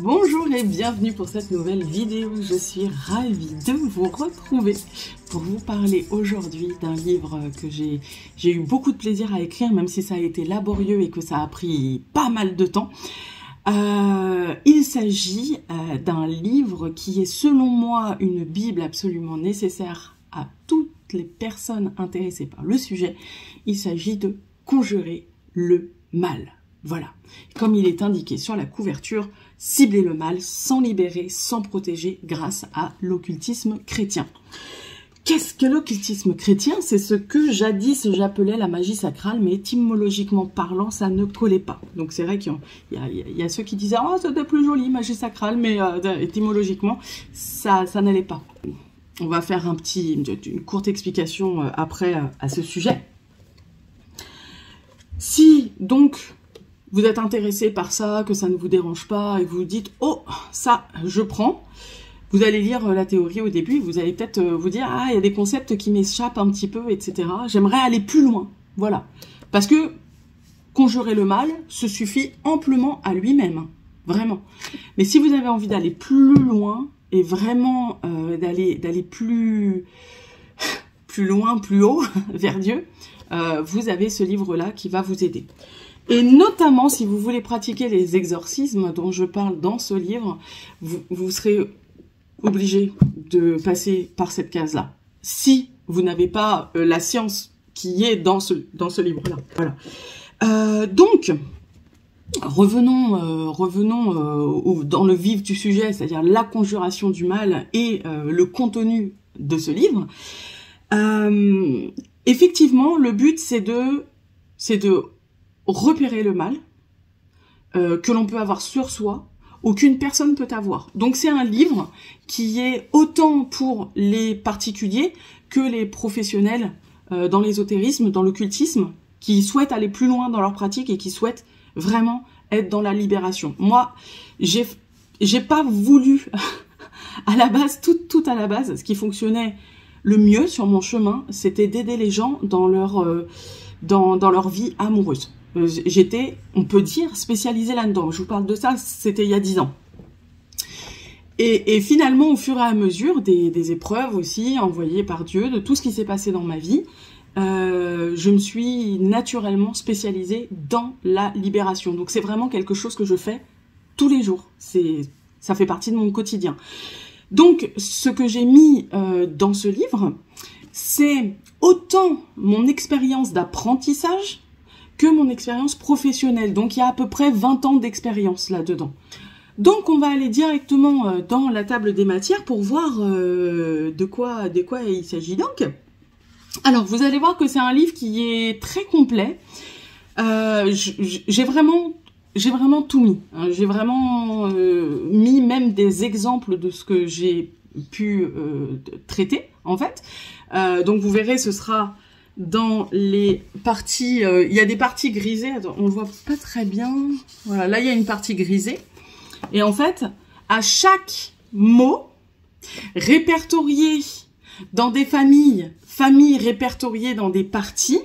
Bonjour et bienvenue pour cette nouvelle vidéo. Je suis ravie de vous retrouver pour vous parler aujourd'hui d'un livre que j'ai eu beaucoup de plaisir à écrire, même si ça a été laborieux et que ça a pris pas mal de temps. Il s'agit d'un livre qui est selon moi une bible absolument nécessaire à toutes les personnes intéressées par le sujet. Il s'agit de Conjurer le mal. Voilà, comme il est indiqué sur la couverture, cibler le mal sans libérer, sans protéger grâce à l'occultisme chrétien. Qu'est-ce que l'occultisme chrétien? C'est ce que jadis j'appelais la magie sacrale, mais étymologiquement parlant, ça ne collait pas. Donc c'est vrai qu'il y a ceux qui disaient « Oh, c'était plus joli, magie sacrale », mais étymologiquement, ça n'allait pas. On va faire une courte explication après à ce sujet. Si donc vous êtes intéressé par ça, que ça ne vous dérange pas, et que vous vous dites « Oh, ça, je prends », vous allez lire la théorie au début, vous allez peut-être vous dire « Ah, il y a des concepts qui m'échappent un petit peu, etc. J'aimerais aller plus loin. » Voilà. Parce que conjurer le mal se suffit amplement à lui-même. Vraiment. Mais si vous avez envie d'aller plus loin, et vraiment d'aller plus loin, plus haut, vers Dieu, vous avez ce livre-là qui va vous aider. Et notamment, si vous voulez pratiquer les exorcismes dont je parle dans ce livre, vous serez obligé de passer par cette case-là. Si vous n'avez pas la science qui est dans ce livre-là. Voilà. Donc, revenons dans le vif du sujet, c'est-à-dire la conjuration du mal et le contenu de ce livre. Effectivement, le but, c'est de repérer le mal que l'on peut avoir sur soi ou qu'une personne peut avoir. Donc c'est un livre qui est autant pour les particuliers que les professionnels dans l'ésotérisme, dans l'occultisme, qui souhaitent aller plus loin dans leur pratique et qui souhaitent vraiment être dans la libération. Moi, j'ai pas voulu à la base, tout à la base, ce qui fonctionnait le mieux sur mon chemin, c'était d'aider les gens dans leur vie amoureuse. J'étais, on peut dire, spécialisée là-dedans. Je vous parle de ça, c'était il y a 10 ans. Et finalement, au fur et à mesure des épreuves aussi envoyées par Dieu, de tout ce qui s'est passé dans ma vie, je me suis naturellement spécialisée dans la libération. Donc c'est vraiment quelque chose que je fais tous les jours. Ça fait partie de mon quotidien. Donc ce que j'ai mis dans ce livre, c'est autant mon expérience d'apprentissage que mon expérience professionnelle. Donc, il y a à peu près 20 ans d'expérience là-dedans. Donc, on va aller directement dans la table des matières pour voir de quoi il s'agit donc. Alors, vous allez voir que c'est un livre qui est très complet. J'ai vraiment tout mis. Hein. J'ai vraiment mis même des exemples de ce que j'ai pu traiter, en fait. Donc, vous verrez, ce sera dans les parties, il y a des parties grisées, attends, on le voit pas très bien, voilà, là il y a une partie grisée, et en fait, à chaque mot répertorié dans des familles répertoriées dans des parties,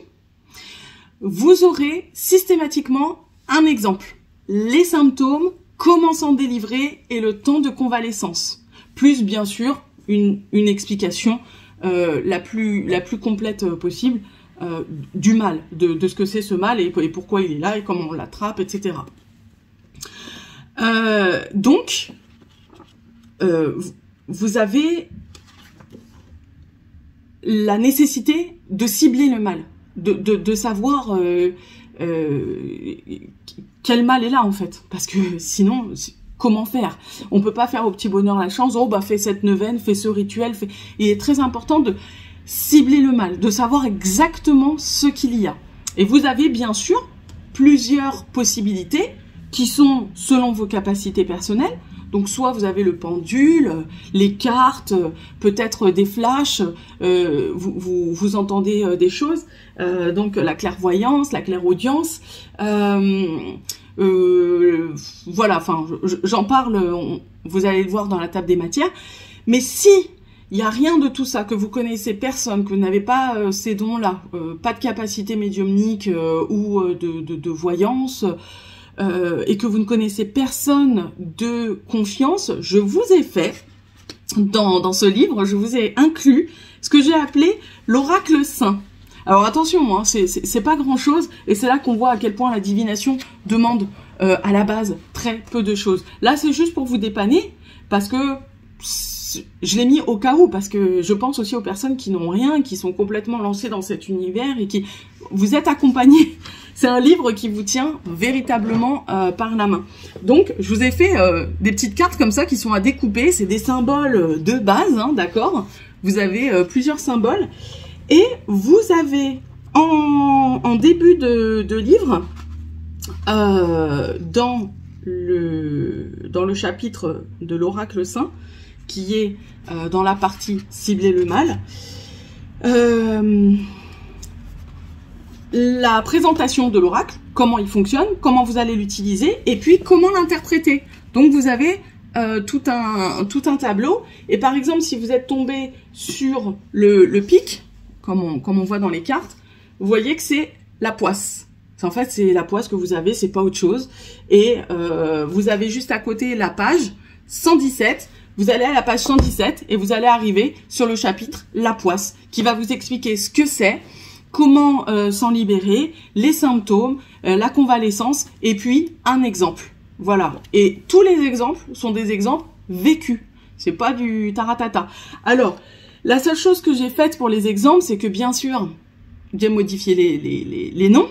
vous aurez systématiquement un exemple, les symptômes, comment s'en délivrer et le temps de convalescence, plus bien sûr une explication la plus complète possible du mal, de ce que c'est ce mal et pourquoi il est là et comment on l'attrape, etc. Donc, vous avez la nécessité de cibler le mal, de savoir quel mal est là en fait, parce que sinon... Comment faire? On peut pas faire au petit bonheur la chance. Oh, bah, fais cette neuvaine, fais ce rituel. Il est très important de cibler le mal, de savoir exactement ce qu'il y a. Et vous avez bien sûr plusieurs possibilités qui sont selon vos capacités personnelles. Donc, soit vous avez le pendule, les cartes, peut-être des flashs, vous entendez des choses. Donc, la clairvoyance, la clairaudience. Voilà, enfin, j'en parle, vous allez le voir dans la table des matières. Mais si il n'y a rien de tout ça, que vous connaissez personne, que vous n'avez pas ces dons-là, pas de capacité médiumnique ou de voyance, et que vous ne connaissez personne de confiance, je vous ai fait, dans ce livre, je vous ai inclus ce que j'ai appelé l'oracle saint. Alors attention, hein, c'est pas grand-chose, et c'est là qu'on voit à quel point la divination demande à la base très peu de choses. Là, c'est juste pour vous dépanner, parce que je l'ai mis au cas où, parce que je pense aussi aux personnes qui n'ont rien, qui sont complètement lancées dans cet univers, et qui vous êtes accompagnés. C'est un livre qui vous tient véritablement par la main. Donc, je vous ai fait des petites cartes comme ça qui sont à découper. C'est des symboles de base, hein, d'accord? Vous avez plusieurs symboles. Et vous avez en début de livre, dans le chapitre de l'oracle saint, qui est dans la partie cibler le mal, la présentation de l'oracle, comment il fonctionne, comment vous allez l'utiliser, et puis comment l'interpréter. Donc vous avez tout un tableau, et par exemple si vous êtes tombé sur le pic, comme on voit dans les cartes, vous voyez que c'est la poisse. En fait, c'est la poisse que vous avez, c'est pas autre chose. Et vous avez juste à côté la page 117. Vous allez à la page 117 et vous allez arriver sur le chapitre La poisse, qui va vous expliquer ce que c'est, comment s'en libérer, les symptômes, la convalescence, et puis un exemple. Voilà. Et tous les exemples sont des exemples vécus. C'est pas du taratata. Alors, la seule chose que j'ai faite pour les exemples, c'est que bien sûr, j'ai modifié les noms.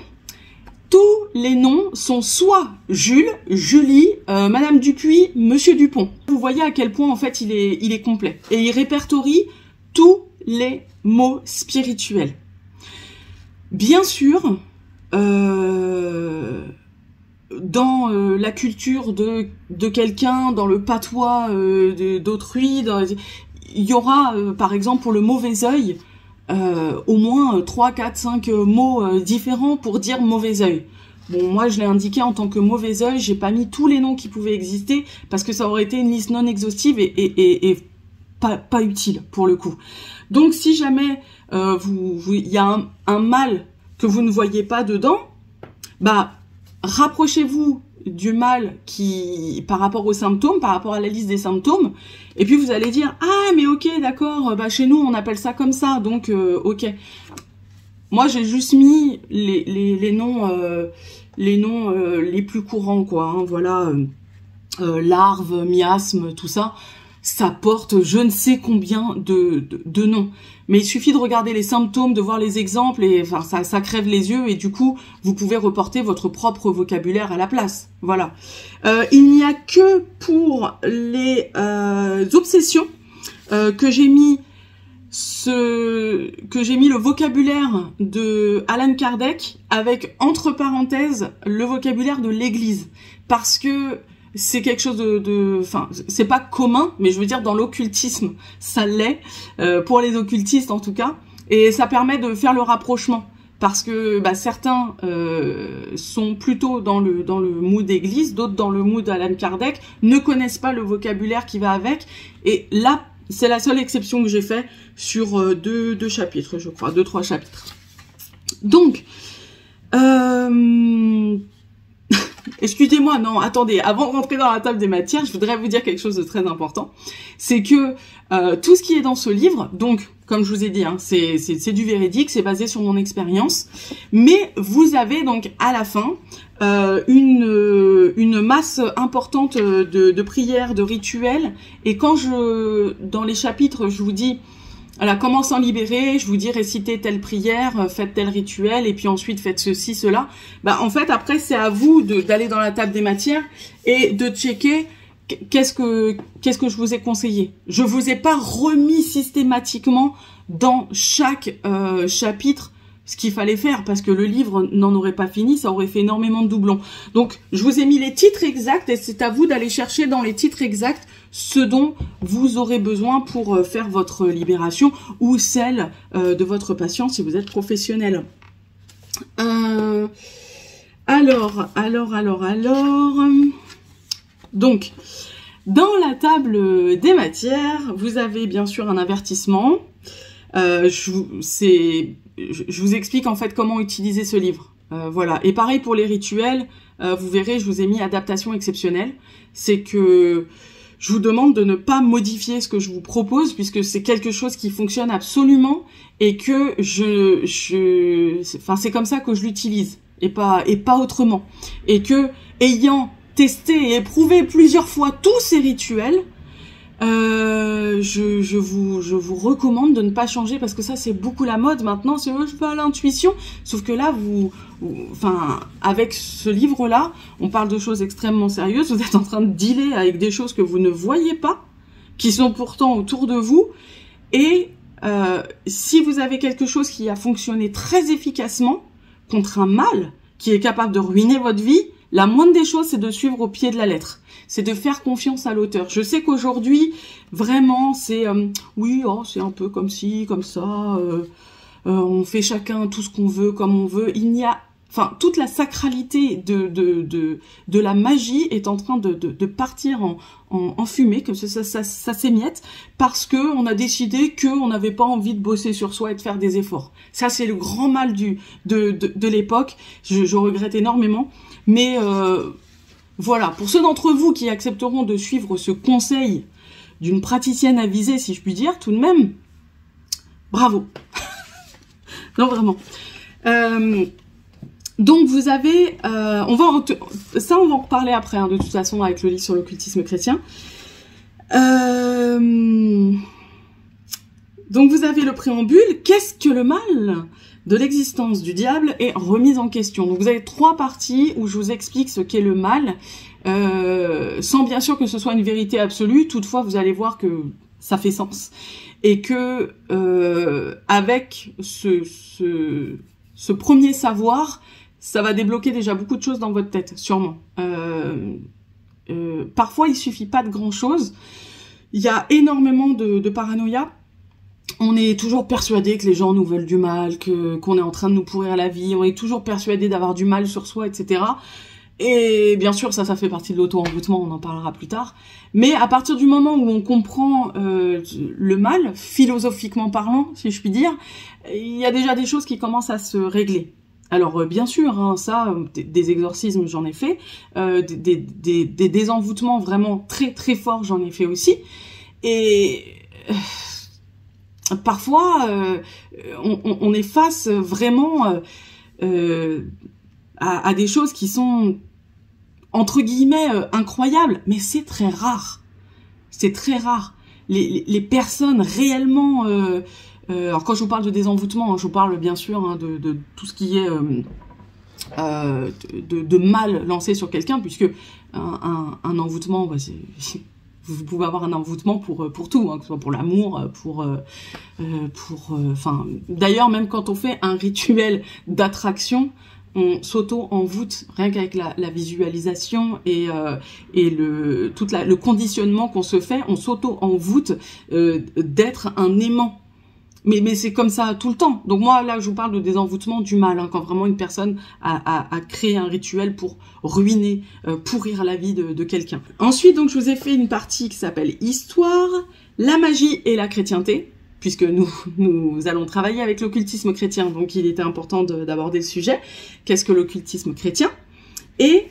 Tous les noms sont soit Jules, Julie, Madame Dupuis, Monsieur Dupont. Vous voyez à quel point en fait il est complet. Et il répertorie tous les mots spirituels. Bien sûr, dans la culture de quelqu'un, dans le patois d'autrui, il y aura par exemple pour le mauvais œil, au moins 3, 4, 5 mots différents pour dire mauvais œil. Bon, moi je l'ai indiqué en tant que mauvais œil, j'ai pas mis tous les noms qui pouvaient exister parce que ça aurait été une liste non exhaustive et pas utile pour le coup. Donc si jamais il y a un mal que vous ne voyez pas dedans, bah rapprochez-vous du mal qui par rapport aux symptômes, par rapport à la liste des symptômes, et puis vous allez dire ah mais ok d'accord, bah chez nous on appelle ça comme ça, donc ok. Moi j'ai juste mis les noms les plus courants quoi, hein, voilà, larves, miasmes, tout ça, ça porte je ne sais combien de noms. Mais il suffit de regarder les symptômes, de voir les exemples, et enfin ça crève les yeux, et du coup, vous pouvez reporter votre propre vocabulaire à la place. Voilà. Il n'y a que pour les obsessions que j'ai mis le vocabulaire de Allan Kardec avec entre parenthèses le vocabulaire de l'Église, parce que c'est quelque chose enfin, c'est pas commun, mais je veux dire dans l'occultisme, ça l'est, pour les occultistes en tout cas, et ça permet de faire le rapprochement, parce que bah, certains sont plutôt dans le mood d'église, d'autres dans le mood Allan Kardec, ne connaissent pas le vocabulaire qui va avec, et là, c'est la seule exception que j'ai fait sur deux chapitres, je crois, 2-3 chapitres. Donc, excusez-moi, non, attendez, avant de rentrer dans la table des matières, je voudrais vous dire quelque chose de très important. C'est que tout ce qui est dans ce livre, donc, comme je vous ai dit, hein, c'est du véridique, c'est basé sur mon expérience, mais vous avez donc à la fin une masse importante de prières, de rituels, et quand dans les chapitres, je vous dis voilà, comment s'en libérer, je vous dis récitez telle prière, faites tel rituel, et puis ensuite faites ceci, cela. Bah, en fait, après, c'est à vous d'aller dans la table des matières et de checker qu'est-ce que je vous ai conseillé. Je vous ai pas remis systématiquement dans chaque chapitre ce qu'il fallait faire, parce que le livre n'en aurait pas fini, ça aurait fait énormément de doublons. Donc, je vous ai mis les titres exacts, et c'est à vous d'aller chercher dans les titres exacts ce dont vous aurez besoin pour faire votre libération, ou celle de votre patient si vous êtes professionnel. Alors. Donc, dans la table des matières, vous avez bien sûr un avertissement. Je vous explique en fait comment utiliser ce livre. Voilà. Et pareil pour les rituels, vous verrez, je vous ai mis adaptation exceptionnelle. C'est que je vous demande de ne pas modifier ce que je vous propose, puisque c'est quelque chose qui fonctionne absolument et que enfin, c'est comme ça que je l'utilise et pas autrement. Et que, ayant testé et éprouvé plusieurs fois tous ces rituels, je vous recommande de ne pas changer, parce que ça c'est beaucoup la mode maintenant, c'est je vais à l'intuition, sauf que là enfin avec ce livre là on parle de choses extrêmement sérieuses, vous êtes en train de dealer avec des choses que vous ne voyez pas, qui sont pourtant autour de vous, et si vous avez quelque chose qui a fonctionné très efficacement contre un mal qui est capable de ruiner votre vie, la moindre des choses, c'est de suivre au pied de la lettre. C'est de faire confiance à l'auteur. Je sais qu'aujourd'hui, vraiment, c'est oui, oh, c'est un peu comme ci, comme ça. On fait chacun tout ce qu'on veut, comme on veut. Il n'y a, enfin, toute la sacralité de la magie est en train de partir en fumée, comme ça s'émiette, parce que on a décidé qu'on n'avait pas envie de bosser sur soi et de faire des efforts. Ça, c'est le grand mal de l'époque. Je regrette énormément. Mais voilà, pour ceux d'entre vous qui accepteront de suivre ce conseil d'une praticienne avisée, si je puis dire, tout de même, bravo. Non, vraiment. Donc vous avez, on va en reparler après, hein, de toute façon, avec le livre sur l'occultisme chrétien. Donc vous avez le préambule. Qu'est-ce que le mal de l'existence du diable est remise en question. Donc vous avez 3 parties où je vous explique ce qu'est le mal, sans bien sûr que ce soit une vérité absolue. Toutefois, vous allez voir que ça fait sens et que avec ce premier savoir, ça va débloquer déjà beaucoup de choses dans votre tête, sûrement. Parfois, il suffit pas de grand-chose. Il y a énormément de paranoïa. On est toujours persuadé que les gens nous veulent du mal, qu'on est en train de nous pourrir la vie, on est toujours persuadé d'avoir du mal sur soi, etc. Et bien sûr, ça fait partie de l'auto-envoûtement, on en parlera plus tard. Mais à partir du moment où on comprend le mal, philosophiquement parlant, si je puis dire, il y a déjà des choses qui commencent à se régler. Alors bien sûr, hein, ça, des exorcismes, j'en ai fait, des désenvoûtements vraiment très très forts, j'en ai fait aussi. Et parfois, on est face vraiment à des choses qui sont, entre guillemets, incroyables, mais c'est très rare. C'est très rare. Les personnes réellement... alors quand je vous parle de désenvoûtement, hein, je vous parle bien sûr, hein, de tout ce qui est de mal lancé sur quelqu'un, puisque un envoûtement, bah, vous pouvez avoir un envoûtement pour tout, hein, que ce soit pour l'amour, enfin, d'ailleurs, même quand on fait un rituel d'attraction, on s'auto-envoûte rien qu'avec la visualisation et le conditionnement qu'on se fait, on s'auto-envoûte d'être un aimant. Mais c'est comme ça tout le temps. Donc moi, là, je vous parle de désenvoûtement du mal, hein, quand vraiment une personne a créé un rituel pour ruiner, pourrir la vie de quelqu'un. Ensuite, donc, je vous ai fait une partie qui s'appelle Histoire, la magie et la chrétienté, puisque nous allons travailler avec l'occultisme chrétien, donc il était important d'aborder le sujet. Qu'est-ce que l'occultisme chrétien? Et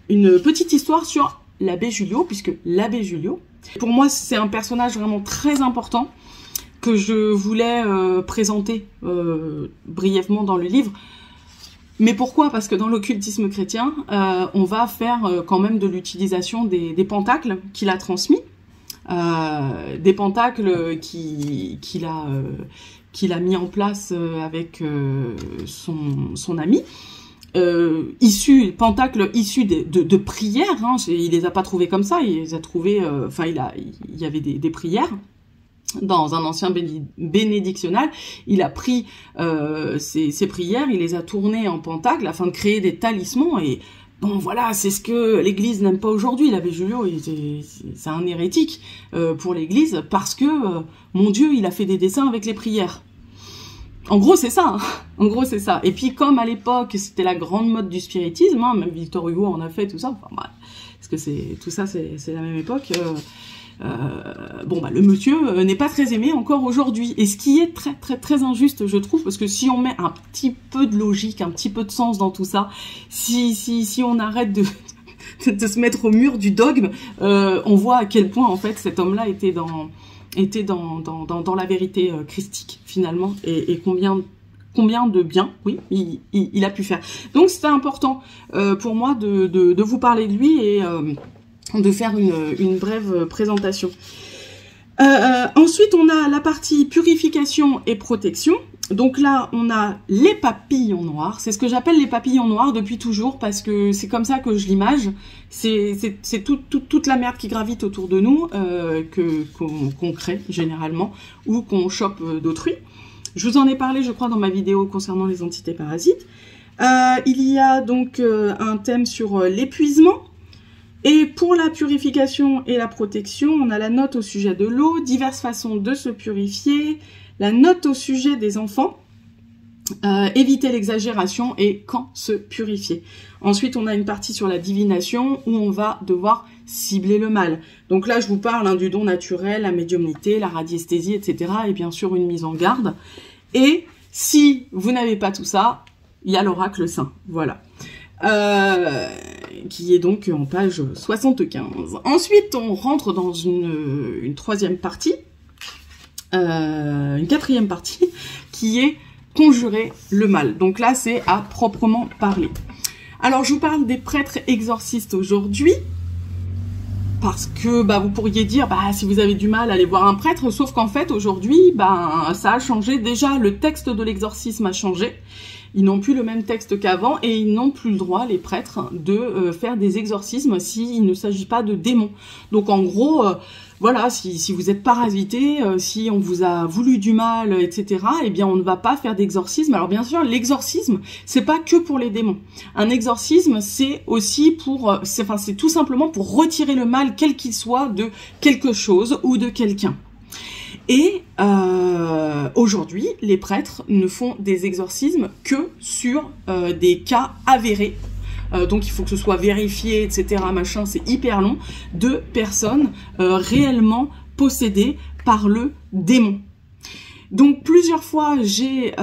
une petite histoire sur l'abbé Julio, puisque l'abbé Julio, pour moi, c'est un personnage vraiment très important, que je voulais présenter brièvement dans le livre. Mais pourquoi? Parce que dans l'occultisme chrétien, on va faire quand même de l'utilisation des pentacles qu'il a transmis, des pentacles qu'il a mis en place avec son ami, pentacles issus de prières, hein. Il les a pas trouvés comme ça, il les a trouvés, il y avait des prières. Dans un ancien bénédictional, il a pris ces prières, il les a tournées en pentacles afin de créer des talismans. Et bon, voilà, c'est ce que l'Église n'aime pas aujourd'hui. L'abbé Julio, c'est un hérétique pour l'Église parce que, mon Dieu, il a fait des dessins avec les prières. En gros, c'est ça. Hein. En gros, c'est ça. Et puis, comme à l'époque, c'était la grande mode du spiritisme, hein, même Victor Hugo en a fait, tout ça. Enfin, bref, parce que tout ça, c'est la même époque. bon bah le monsieur n'est pas très aimé encore aujourd'hui. Et ce qui est très très très injuste, je trouve, parce que si on met un petit peu de logique, un petit peu de sens dans tout ça, si on arrête de se mettre au mur du dogme, on voit à quel point en fait cet homme-là était dans la vérité christique finalement, et combien de bien, oui, il a pu faire. Donc c'était important pour moi de vous parler de lui et de faire une brève présentation. Ensuite, on a la partie purification et protection. Donc là, on a les papillons noirs. C'est ce que j'appelle les papillons noirs depuis toujours, parce que c'est comme ça que je l'image. C'est toute la merde qui gravite autour de nous, qu'on crée généralement, ou qu'on chope d'autrui. Je vous en ai parlé, je crois, dans ma vidéo concernant les entités parasites. Il y a donc un thème sur l'épuisement. Et pour la purification et la protection, on a la note au sujet de l'eau, diverses façons de se purifier, la note au sujet des enfants, éviter l'exagération et quand se purifier. Ensuite, on a une partie sur la divination où on va devoir cibler le mal. Donc là, je vous parle du don naturel, la médiumnité, la radiesthésie, etc. Et bien sûr, une mise en garde. Et si vous n'avez pas tout ça, il y a l'oracle saint. Voilà. Qui est donc en page 75. Ensuite, on rentre dans une troisième partie, une quatrième partie, qui est conjurer le mal. Donc là, c'est à proprement parler. Alors, je vous parle des prêtres exorcistes aujourd'hui, parce que vous pourriez dire, si vous avez du mal, allez voir un prêtre, sauf qu'en fait, aujourd'hui, ça a changé. Déjà, le texte de l'exorcisme a changé. Ils n'ont plus le même texte qu'avant et ils n'ont plus le droit, les prêtres, de faire des exorcismes s'il ne s'agit pas de démons. Donc en gros, voilà, si vous êtes parasité, si on vous a voulu du mal, etc., eh bien on ne va pas faire d'exorcisme. Alors bien sûr, l'exorcisme, c'est pas que pour les démons. Un exorcisme, c'est aussi pour, c'est tout simplement pour retirer le mal, quel qu'il soit, de quelque chose ou de quelqu'un. Et aujourd'hui, les prêtres ne font des exorcismes que sur des cas avérés. Donc il faut que ce soit vérifié, etc. Machin, c'est hyper long, de personnes réellement possédées par le démon. Donc plusieurs fois, j'ai...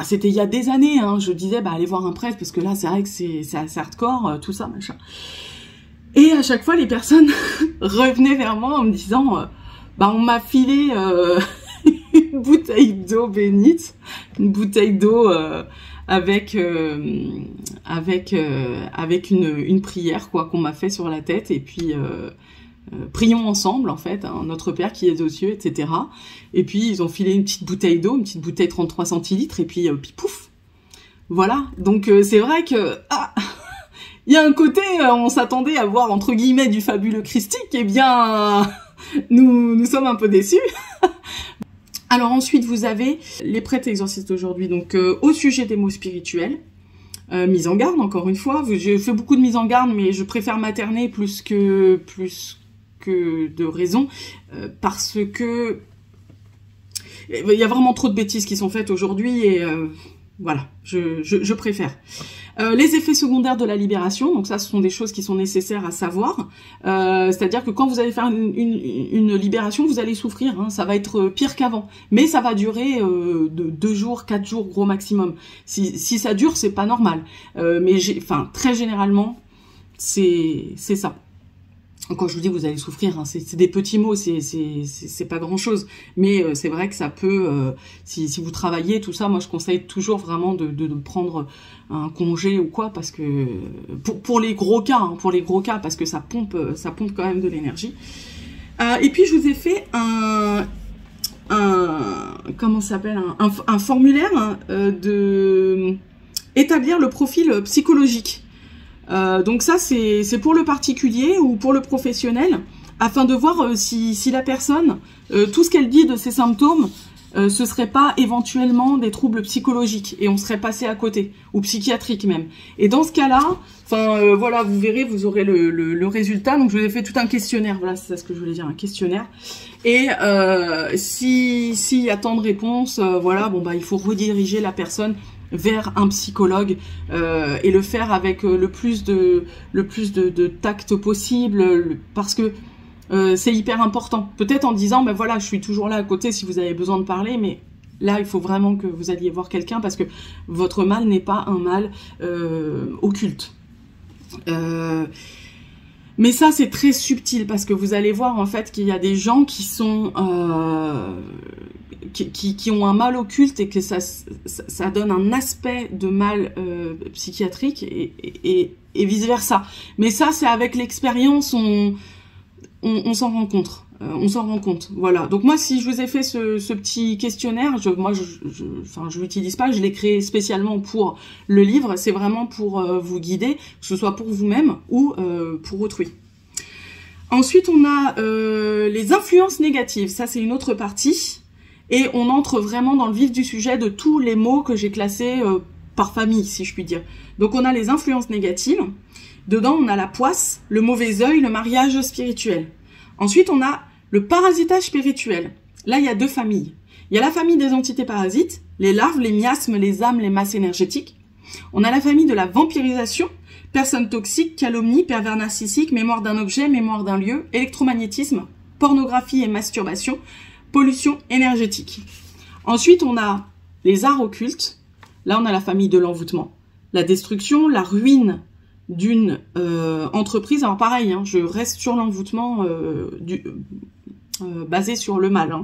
c'était il y a des années, je disais, allez voir un prêtre, parce que là, c'est vrai que c'est assez hardcore, tout ça, machin. Et à chaque fois, les personnes revenaient vers moi en me disant, on m'a filé une bouteille d'eau bénite, une bouteille d'eau avec une prière qu'on m'a fait sur la tête, et puis prions ensemble en fait, notre Père qui est aux cieux, etc. Et puis ils ont filé une petite bouteille d'eau, une petite bouteille 33 centilitres, et puis pouf, voilà. Donc c'est vrai que il y a un côté, on s'attendait à voir, entre guillemets, du fabuleux christique, eh bien, nous sommes un peu déçus. Alors ensuite, vous avez les prêtres exorcistes aujourd'hui, donc au sujet des mots spirituels, mise en garde, encore une fois. J'ai fait beaucoup de mise en garde, mais je préfère materner plus que de raison, parce que il y a vraiment trop de bêtises qui sont faites aujourd'hui, et voilà, je préfère. Les effets secondaires de la libération, donc ça, ce sont des choses qui sont nécessaires à savoir. C'est-à-dire que quand vous allez faire une libération, vous allez souffrir, ça va être pire qu'avant. Mais ça va durer 2 jours, 4 jours, gros maximum. Si ça dure, c'est pas normal. Mais très généralement, c'est ça. Quand je vous dis vous allez souffrir, c'est des petits mots, c'est pas grand chose, mais c'est vrai que ça peut, si vous travaillez tout ça, moi je conseille toujours vraiment de prendre un congé ou quoi, parce que pour les gros cas, parce que ça pompe quand même de l'énergie. Et puis je vous ai fait comment ça s'appelle, un formulaire de établir le profil psychologique. Donc ça, c'est pour le particulier ou pour le professionnel, afin de voir si la personne, tout ce qu'elle dit de ses symptômes, ce serait pas éventuellement des troubles psychologiques, et on serait passé à côté, ou psychiatriques même. Et dans ce cas-là, voilà, vous verrez, vous aurez le résultat. Donc je vous ai fait tout un questionnaire, voilà, c'est ça ce que je voulais dire, un questionnaire. Et s'il y a tant de réponses, voilà, il faut rediriger la personne vers un psychologue et le faire avec le plus de tact possible, parce que c'est hyper important. Peut-être en disant, ben voilà, je suis toujours là à côté si vous avez besoin de parler, mais là, il faut vraiment que vous alliez voir quelqu'un, parce que votre mal n'est pas un mal occulte. Mais ça, c'est très subtil, parce que vous allez voir en fait qu'il y a des gens qui sont qui ont un mal occulte, et que ça donne un aspect de mal psychiatrique et vice versa. Mais ça, c'est avec l'expérience, on s'en rend compte. On s'en rend compte, voilà. Donc moi, si je vous ai fait ce petit questionnaire, je l'utilise pas, je l'ai créé spécialement pour le livre. C'est vraiment pour vous guider, que ce soit pour vous-même ou pour autrui. Ensuite, on a les influences négatives. Ça, c'est une autre partie. Et on entre vraiment dans le vif du sujet de tous les mots que j'ai classés par famille, si je puis dire. Donc on a les influences négatives. Dedans, on a la poisse, le mauvais œil, le mariage spirituel. Ensuite, on a le parasitage spirituel. Là, il y a deux familles. Il y a la famille des entités parasites, les larves, les miasmes, les âmes, les masses énergétiques. On a la famille de la vampirisation, personnes toxiques, calomnie, pervers narcissique, mémoire d'un objet, mémoire d'un lieu, électromagnétisme, pornographie et masturbation, pollution énergétique. Ensuite, on a les arts occultes. Là, on a la famille de l'envoûtement, la destruction, la ruine d'une entreprise. Alors pareil, hein, je reste sur l'envoûtement basé sur le mal.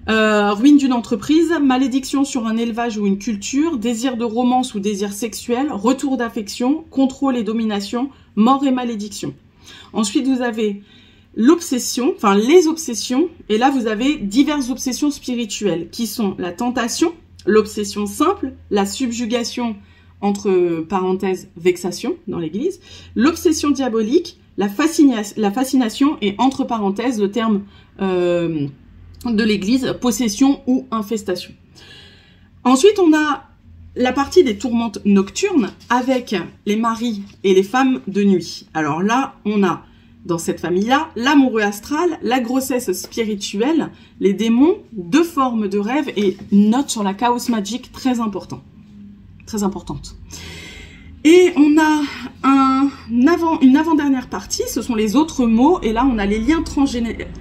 Ruine d'une entreprise, malédiction sur un élevage ou une culture, désir de romance ou désir sexuel, retour d'affection, contrôle et domination, mort et malédiction. Ensuite, vous avez l'obsession, enfin les obsessions, et là vous avez diverses obsessions spirituelles qui sont la tentation, l'obsession simple, la subjugation entre parenthèses vexation dans l'église, l'obsession diabolique, la fascination et entre parenthèses le terme de l'église, possession ou infestation. Ensuite on a la partie des tourmentes nocturnes avec les maris et les femmes de nuit. Alors là on a dans cette famille-là, l'amoureux astral, la grossesse spirituelle, les démons, deux formes de rêve et une note sur la chaos magique très importante. Et on a une avant-dernière partie, ce sont les autres mots, et là on a les liens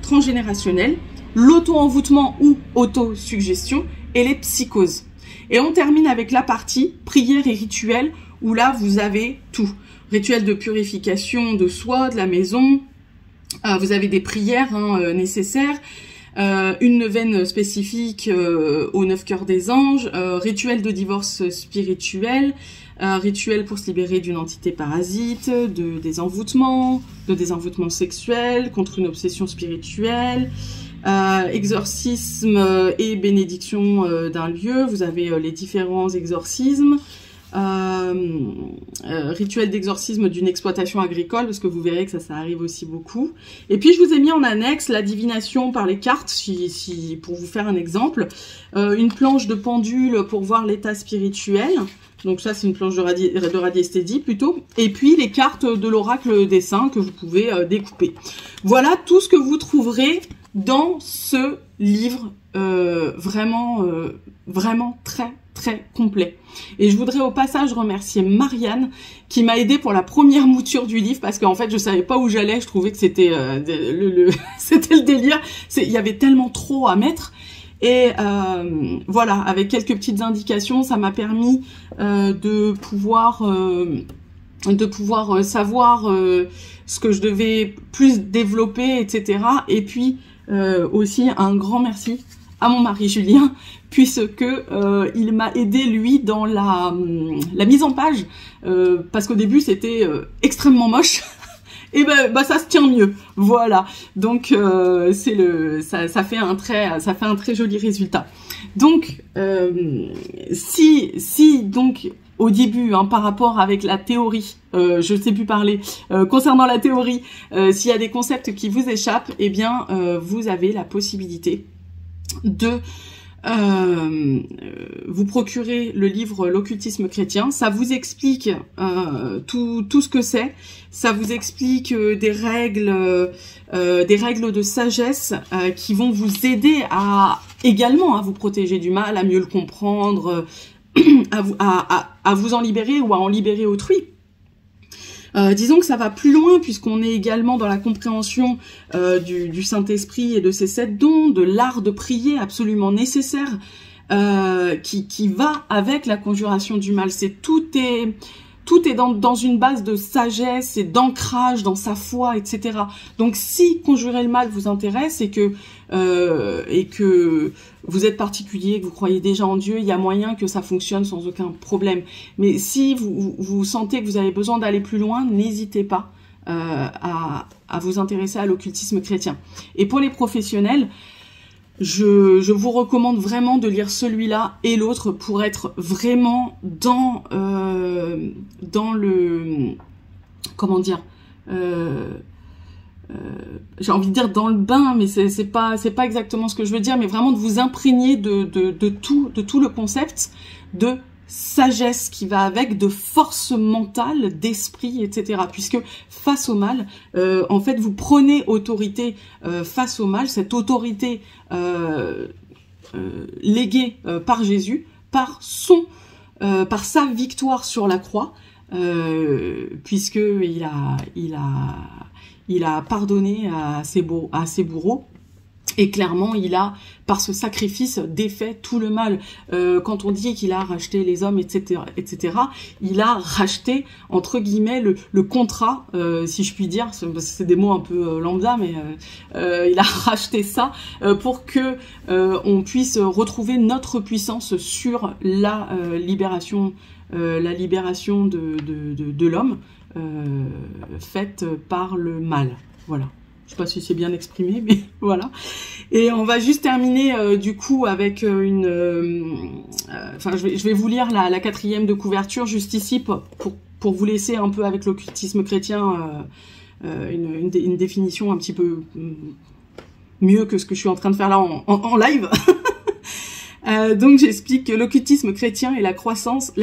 transgénérationnels, l'auto-envoûtement ou auto-suggestion et les psychoses. Et on termine avec la partie prière et rituel, où là vous avez tout. Rituel de purification de soi, de la maison, vous avez des prières nécessaires, une neuvaine spécifique aux 9 cœurs des anges, rituel de divorce spirituel, rituel pour se libérer d'une entité parasite, de désenvoûtement sexuel, contre une obsession spirituelle, exorcisme et bénédiction d'un lieu, vous avez les différents exorcismes, rituel d'exorcisme d'une exploitation agricole, parce que vous verrez que ça arrive aussi beaucoup. Et puis je vous ai mis en annexe la divination par les cartes, pour vous faire un exemple, une planche de pendule pour voir l'état spirituel, donc ça c'est une planche de radiesthésie plutôt, et puis les cartes de l'oracle des saints que vous pouvez découper. Voilà tout ce que vous trouverez dans ce livre vraiment très complet. Et je voudrais au passage remercier Marianne qui m'a aidé pour la première mouture du livre, parce qu'en fait je savais pas où j'allais, je trouvais que c'était c'était le délire, il y avait tellement trop à mettre. Et voilà, avec quelques petites indications, ça m'a permis de pouvoir savoir ce que je devais plus développer, etc. Et puis aussi un grand merci à mon mari Julien, puisque il m'a aidé lui dans la mise en page, parce qu'au début c'était extrêmement moche. Et ben ça se tient mieux, voilà. Donc ça fait un très joli résultat. Donc si donc au début, par rapport avec la théorie, je ne sais plus parler, concernant la théorie, s'il y a des concepts qui vous échappent, eh bien vous avez la possibilité de vous procurer le livre L'occultisme chrétien. Ça vous explique tout ce que c'est. Ça vous explique des règles de sagesse qui vont vous aider également à vous protéger du mal, à mieux le comprendre, à vous en libérer ou à en libérer autrui. Disons que ça va plus loin puisqu'on est également dans la compréhension du Saint-Esprit et de ses 7 dons, de l'art de prier absolument nécessaire qui va avec la conjuration du mal. Tout est dans une base de sagesse et d'ancrage dans sa foi, etc. Donc si conjurer le mal vous intéresse et que vous êtes particulier, que vous croyez déjà en Dieu, il y a moyen que ça fonctionne sans aucun problème. Mais si vous sentez que vous avez besoin d'aller plus loin, n'hésitez pas à vous intéresser à l'occultisme chrétien. Et pour les professionnels, je vous recommande vraiment de lire celui-là et l'autre pour être vraiment dans le, comment dire, j'ai envie de dire dans le bain, mais c'est pas exactement ce que je veux dire, mais vraiment de vous imprégner de tout le concept de sagesse qui va avec, de force mentale, d'esprit, etc. Puisque face au mal, en fait, vous prenez autorité face au mal, cette autorité léguée par Jésus, par sa victoire sur la croix, puisque il a pardonné à ses bourreaux. Et clairement, il a, par ce sacrifice, défait tout le mal. Quand on dit qu'il a racheté les hommes, etc., il a racheté, entre guillemets, le contrat, si je puis dire, c'est des mots un peu lambda, mais il a racheté ça pour que on puisse retrouver notre puissance sur la libération de l'homme faite par le mal. Voilà. Je sais pas si c'est bien exprimé, mais voilà. Et on va juste terminer du coup avec je vais vous lire la 4e de couverture juste ici pour vous laisser un peu avec l'occultisme chrétien une définition un petit peu mieux que ce que je suis en train de faire là en live. Donc j'explique que l'occultisme chrétien est la croissance.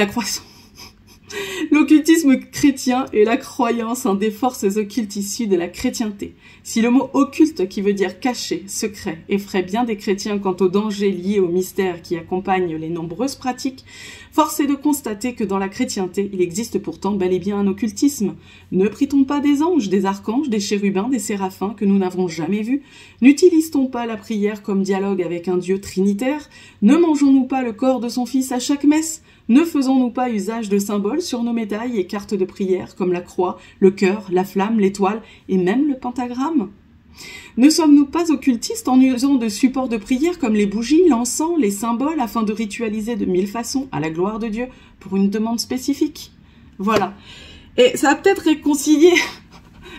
L'occultisme chrétien est la croyance en des forces occultes issues de la chrétienté. Si le mot occulte, qui veut dire caché, secret, effraie bien des chrétiens quant aux dangers liés au mystère qui accompagnent les nombreuses pratiques, force est de constater que dans la chrétienté, il existe pourtant bel et bien un occultisme. Ne prie-t-on pas des anges, des archanges, des chérubins, des séraphins que nous n'avons jamais vus? N'utilise-t-on pas la prière comme dialogue avec un Dieu trinitaire? Ne mangeons-nous pas le corps de son Fils à chaque messe? Ne faisons-nous pas usage de symboles sur nos médailles et cartes de prière comme la croix, le cœur, la flamme, l'étoile et même le pentagramme? Ne sommes-nous pas occultistes en usant de supports de prière comme les bougies, l'encens, les symboles afin de ritualiser de 1000 façons à la gloire de Dieu pour une demande spécifique? Voilà. Et ça va peut-être réconcilier...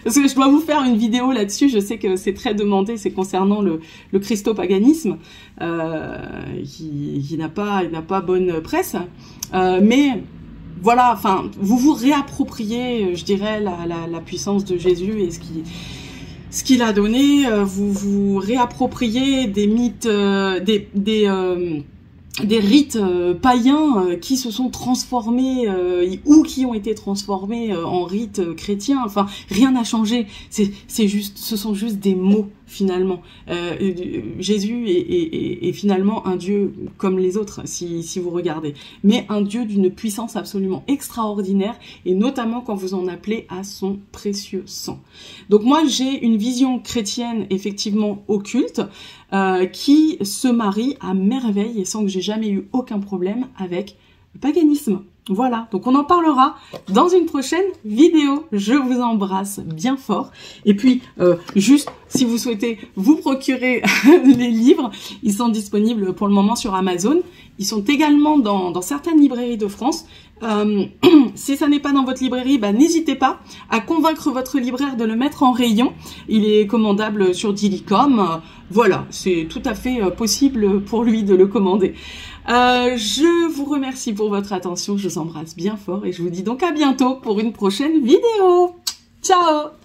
Parce que je dois vous faire une vidéo là-dessus, je sais que c'est très demandé, c'est concernant le christopaganisme, qui n'a pas bonne presse, mais voilà, enfin, vous vous réappropriez, je dirais, la puissance de Jésus et ce qu'il a donné, vous vous réappropriez des mythes, des rites païens qui se sont transformés ou qui ont été transformés en rites chrétiens. Enfin, rien n'a changé. C'est juste, ce sont juste des mots finalement. Jésus est finalement un Dieu comme les autres, si vous regardez, mais un Dieu d'une puissance absolument extraordinaire, et notamment quand vous en appelez à son précieux sang. Donc moi, j'ai une vision chrétienne effectivement occulte qui se marie à merveille et sans que j'ai jamais eu aucun problème avec le paganisme. Voilà, donc on en parlera dans une prochaine vidéo. Je vous embrasse bien fort. Et puis, juste, si vous souhaitez vous procurer les livres, ils sont disponibles pour le moment sur Amazon. Ils sont également dans certaines librairies de France. Si ça n'est pas dans votre librairie, bah, n'hésitez pas à convaincre votre libraire de le mettre en rayon. Il est commandable sur Dilicom. Voilà, c'est tout à fait possible pour lui de le commander. Je vous remercie pour votre attention, je vous embrasse bien fort et je vous dis donc à bientôt pour une prochaine vidéo. Ciao!